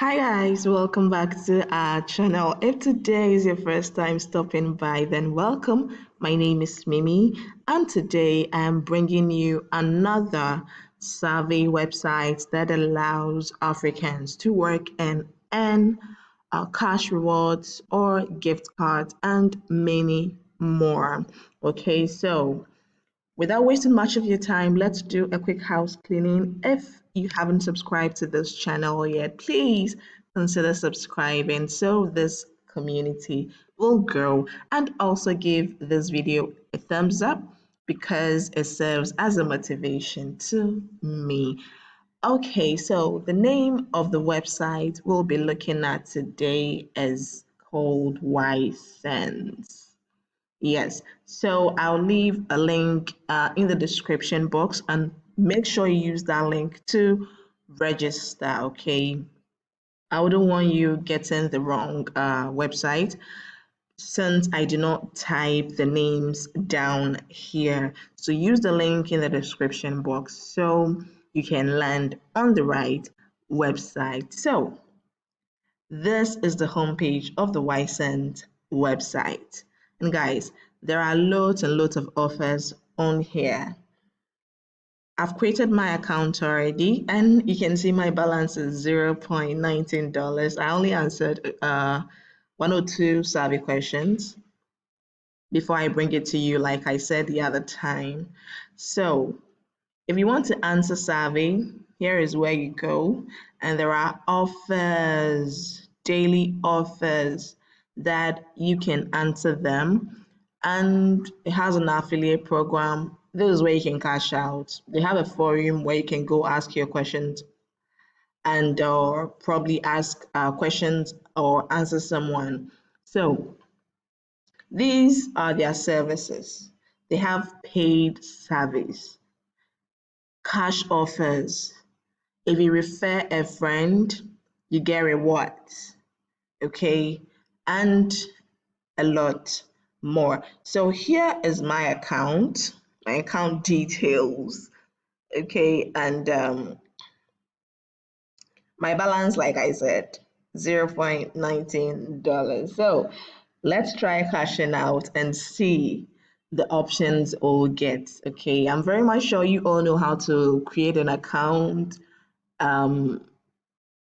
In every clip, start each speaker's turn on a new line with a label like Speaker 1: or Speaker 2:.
Speaker 1: Hi guys, welcome back to our channel. If today is your first time stopping by, then welcome. My name is Mimi, and today I am bringing you another survey website that allows Africans to work and earn cash rewards or gift cards and many more. Okay, so without wasting much of your time, let's do a quick house cleaning. If you haven't subscribed to this channel yet, please consider subscribing so this community will grow, and also give this video a thumbs up because it serves as a motivation to me. Okay, so the name of the website we'll be looking at today is called Y Sense. Yes, so I'll leave a link in the description box, and make sure you use that link to register, okay? I wouldn't want you getting the wrong website since I do not type the names down here. So use the link in the description box so you can land on the right website. So this is the homepage of the Ysent website. And guys, there are loads and loads of offers on here. I've created my account already, and you can see my balance is $0.19. I only answered 102 survey questions before I bring it to you, like I said the other time. So if you want to answer survey, here is where you go, and there are offers, daily offers that you can answer them, and it has an affiliate program. This is where you can cash out. They have a forum where you can go ask your questions and or probably ask questions or answer someone. So these are their services. They have paid service, cash offers. If you refer a friend, you get rewards, okay, and a lot more. So here is my account details, okay, and my balance, like I said, $0.19. So let's try cashing out and see the options we'll get. Okay, I'm very much sure you all know how to create an account. Um,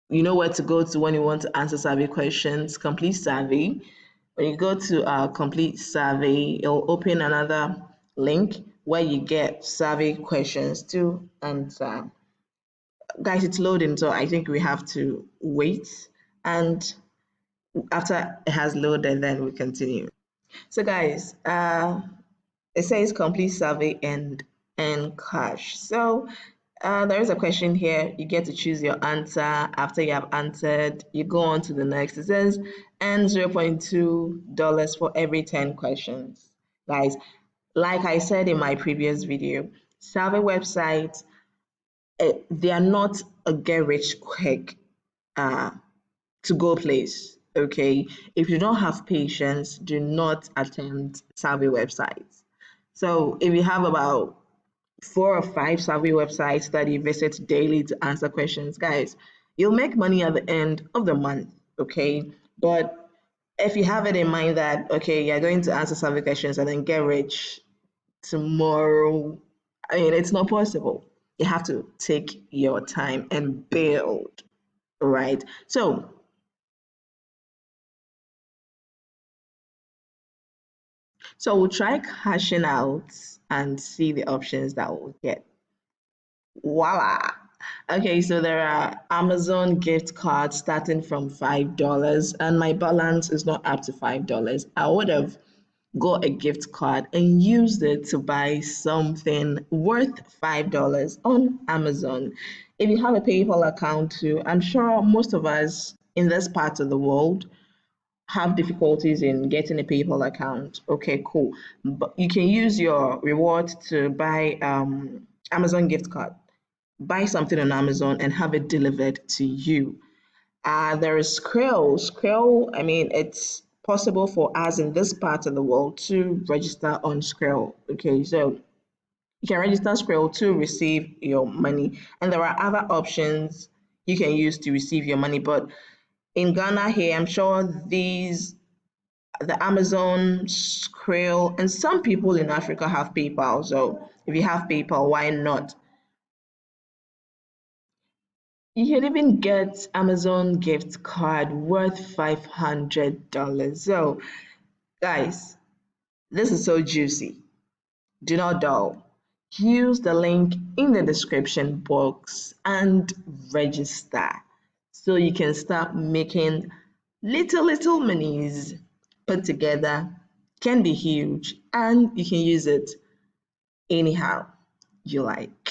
Speaker 1: you know where to go to when you want to answer survey questions. Complete survey. When you go to complete survey, it'll open another link where you get survey questions to answer. Guys, it's loading, so I think we have to wait, and after it has loaded, then we continue. So guys, it says complete survey and cash. So there is a question here. You get to choose your answer. After you have answered, you go on to the next. It says earn $0.2 for every 10 questions. Guys, like I said in my previous video, survey websites, they are not a get rich quick to go place. Okay, if you don't have patience, do not attempt survey websites. So if you have about 4 or 5 survey websites that you visit daily to answer questions, guys, you'll make money at the end of the month. Okay, but if you have it in mind that okay, you're going to answer survey questions and then get rich tomorrow, I mean, it's not possible. You have to take your time and build, right? So we'll try cashing out and see the options that we'll get. Voila. Okay, so there are Amazon gift cards starting from $5, and my balance is not up to $5. I would have got a gift card and used it to buy something worth $5 on Amazon. If you have a PayPal account too, I'm sure most of us in this part of the world have difficulties in getting a PayPal account. Okay, cool. But you can use your reward to buy Amazon gift card. Buy something on Amazon and have it delivered to you. There is Skrill. Skrill, I mean, it's possible for us in this part of the world to register on Skrill. Okay, so you can register Skrill to receive your money. And there are other options. you can use to receive your money. But in Ghana here, I'm sure the Amazon, Skrill, and some people in Africa have PayPal. So if you have PayPal, why not? You can even get Amazon gift card worth $500. So guys, this is so juicy. Do not dull. Use the link in the description box and register so you can start making little monies put together, can be huge, and you can use it anyhow you like.